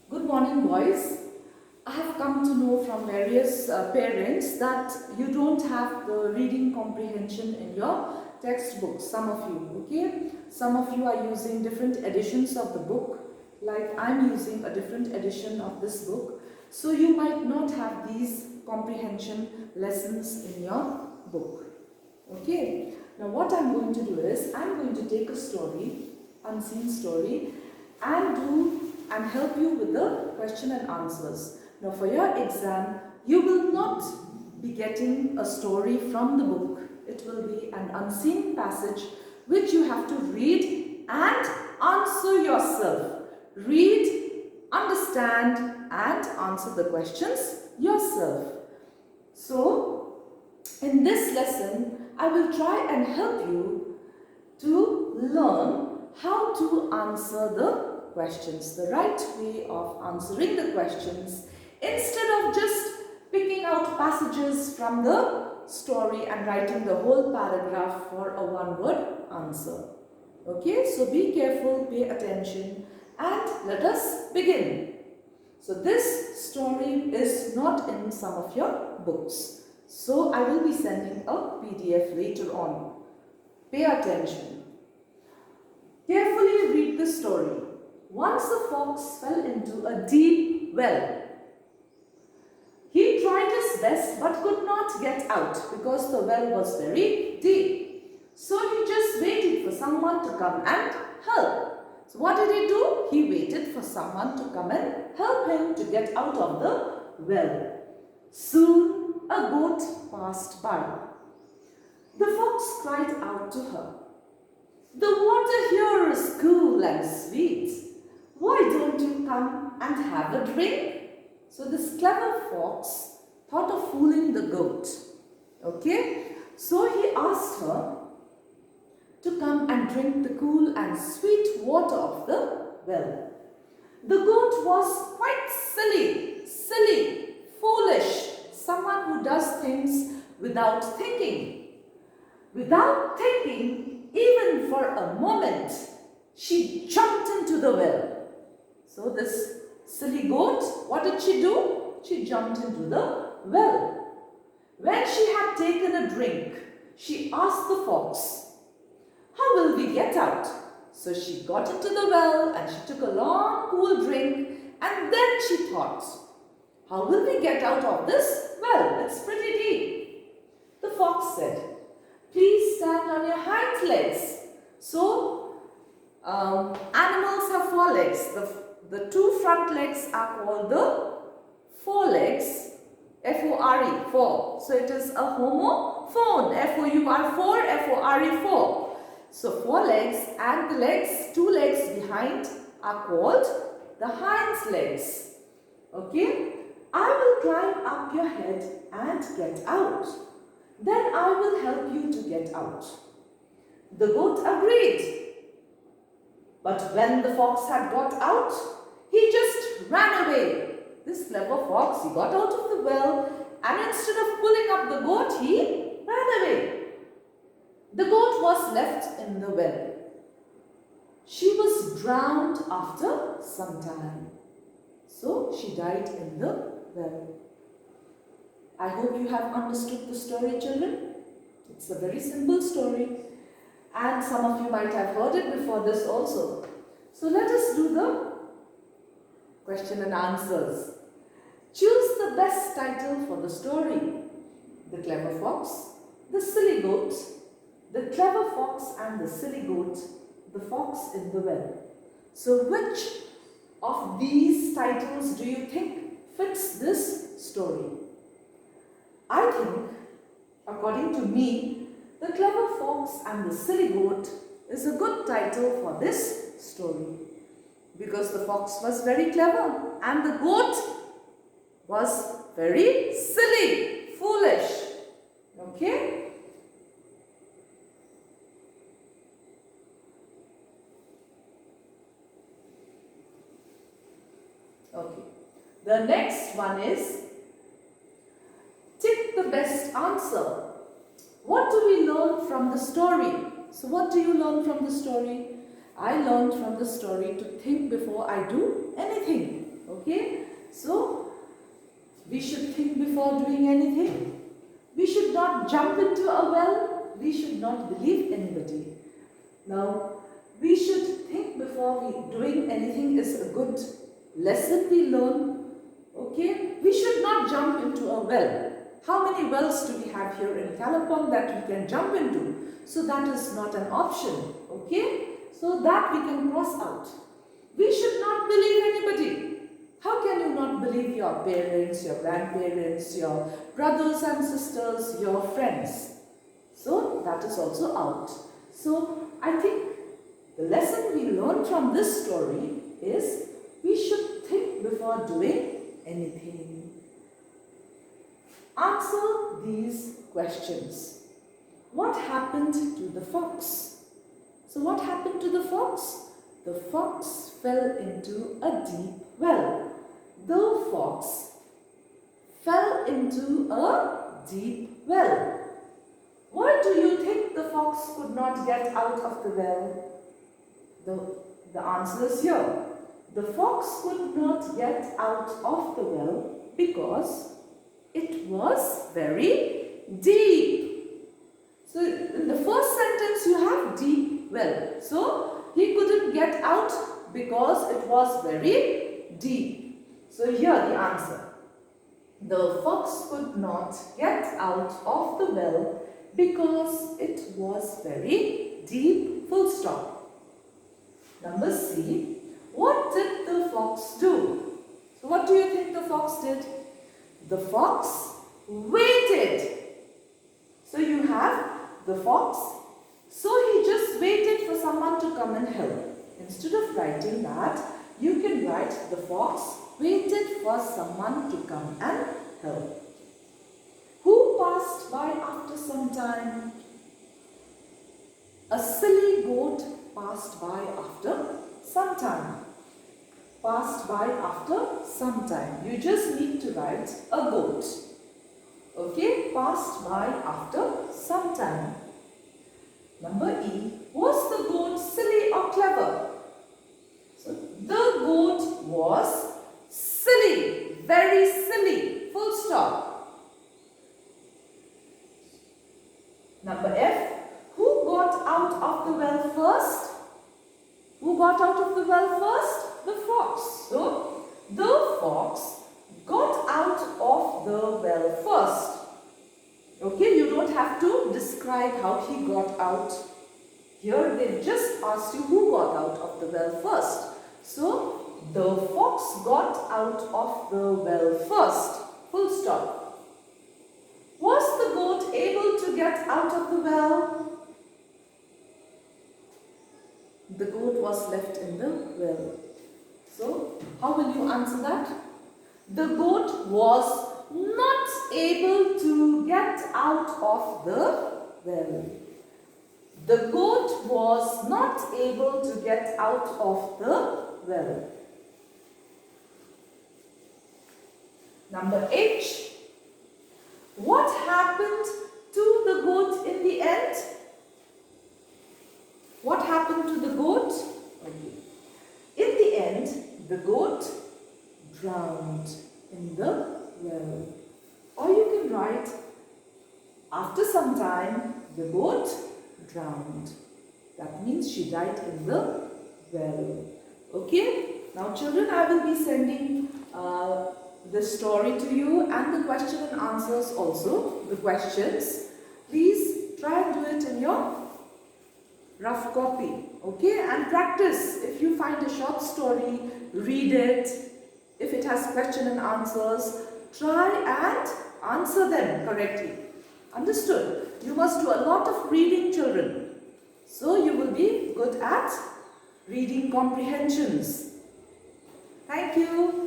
Good morning, boys. I have come to know from various parents that you don't have the reading comprehension in your textbooks, some of you, okay? Some of you are using different editions of the book, like I'm using a different edition of this book. So you might not have these comprehension lessons in your book, okay? Now what I'm going to do is, I'm going to take a story, unseen story, and help you with the question and answers. Now for your exam, you will not be getting a story from the book. It will be an unseen passage which you have to read and answer yourself. Read, understand and answer the questions yourself. So, in this lesson, I will try and help you to learn how to answer the questions, the right way of answering the questions, instead of just picking out passages from the story and writing the whole paragraph for a one-word answer. Okay, so be careful, pay attention, and let us begin. So this story is not in some of your books. So I will be sending a PDF later on. Pay attention. Carefully read the story. Once a fox fell into a deep well. He tried his best but could not get out because the well was very deep. So he just waited for someone to come and help. So what did he do? He waited for someone to come and help him to get out of the well. Soon a goat passed by. The fox cried out to her, "The water here is cool and sweet. Why don't you come and have a drink?" So this clever fox thought of fooling the goat. Okay? So he asked her to come and drink the cool and sweet water of the well. The goat was quite silly, foolish, someone who does things without thinking. Without thinking, even for a moment, she jumped into the well. So this silly goat, what did she do? She jumped into the well. When she had taken a drink, she asked the fox, "How will we get out?" So she got into the well and she took a long cool drink, and then she thought, "How will we get out of this well? It's pretty deep." The fox said, "Please stand on your hind legs." So animals have four legs. The two front legs are called the forelegs, F-O-R-E, four. So it is a homophone, F-O-U-R, F-O-R-E, four. So four legs, and the legs, two legs behind are called the hind legs. Okay? "I will climb up your head and get out. Then I will help you to get out." The goat agreed. But when the fox had got out, he just ran away. This clever fox, he got out of the well, and instead of pulling up the goat, he ran away. The goat was left in the well. She was drowned after some time. So she died in the well. I hope you have understood the story, children. It's a very simple story, and some of you might have heard it before this also. So let us do the question and answers. Choose the best title for the story. The clever fox, the silly goat, the clever fox and the silly goat, the fox in the well. So which of these titles do you think fits this story? I think, according to me, the clever fox and the silly goat is a good title for this story, because the fox was very clever and the goat was very silly, foolish. Okay? Okay. The next one is tick the best answer. What do we learn from the story? So what do you learn from the story? I learned from the story to think before I do anything. We should think before doing anything. We should not jump into a well. We should not believe anybody. Now, we should think before doing anything is a good lesson we learn. Okay? We should not jump into a well. How many wells do we have here in Kalampong that we can jump into? So that is not an option. Okay? So that we can cross out. We should not believe anybody. How can you not believe your parents, your grandparents, your brothers and sisters, your friends? So that is also out. So I think the lesson we learn from this story is we should think before doing anything. Answer these questions. What happened to the fox? So what happened to the fox? The fox fell into a deep well. The fox fell into a deep well. Why do you think the fox could not get out of the well? The answer is here. The fox could not get out of the well because it was very deep. So in the first sentence you have deep well. So he couldn't get out because it was very deep. So here the answer. The fox could not get out of the well because it was very deep. Full stop. Number C. What did the fox do? So what do you think the fox did? The fox waited. So you have the fox. So he just waited for someone to come and help. Instead of writing that, you can write the fox waited for someone to come and help. Who passed by after some time? A silly goat passed by after some time. Passed by after some time. You just need to write a goat. Okay, passed by after some time. Number E. Was the goat silly or clever? So, the goat was silly. Very silly. Full stop. Number F. Who got out of the well first? Who got out of the well first? The fox. So, the fox got out of the well first. Okay, you don't have to describe how he got out. Here they just asked you who got out of the well first. So, the fox got out of the well first. Full stop. Was the goat able to get out of the well? The goat was left in the well. So, how will you answer that? The goat was not able to get out of the well. The goat was not able to get out of the well. Number H. What happened to the goat in the end? What happened to the goat? In the end, the goat drowned in the well. Or you can write, after some time, the goat drowned. That means she died in the well. Okay? Now children, I will be sending the story to you and the question and answers also, the questions. Please try and do it in your rough copy. Okay? And practice. If you find a short story, read it. If it has question and answers, try and answer them correctly. Understood? You must do a lot of reading, children. So you will be good at reading comprehensions. Thank you.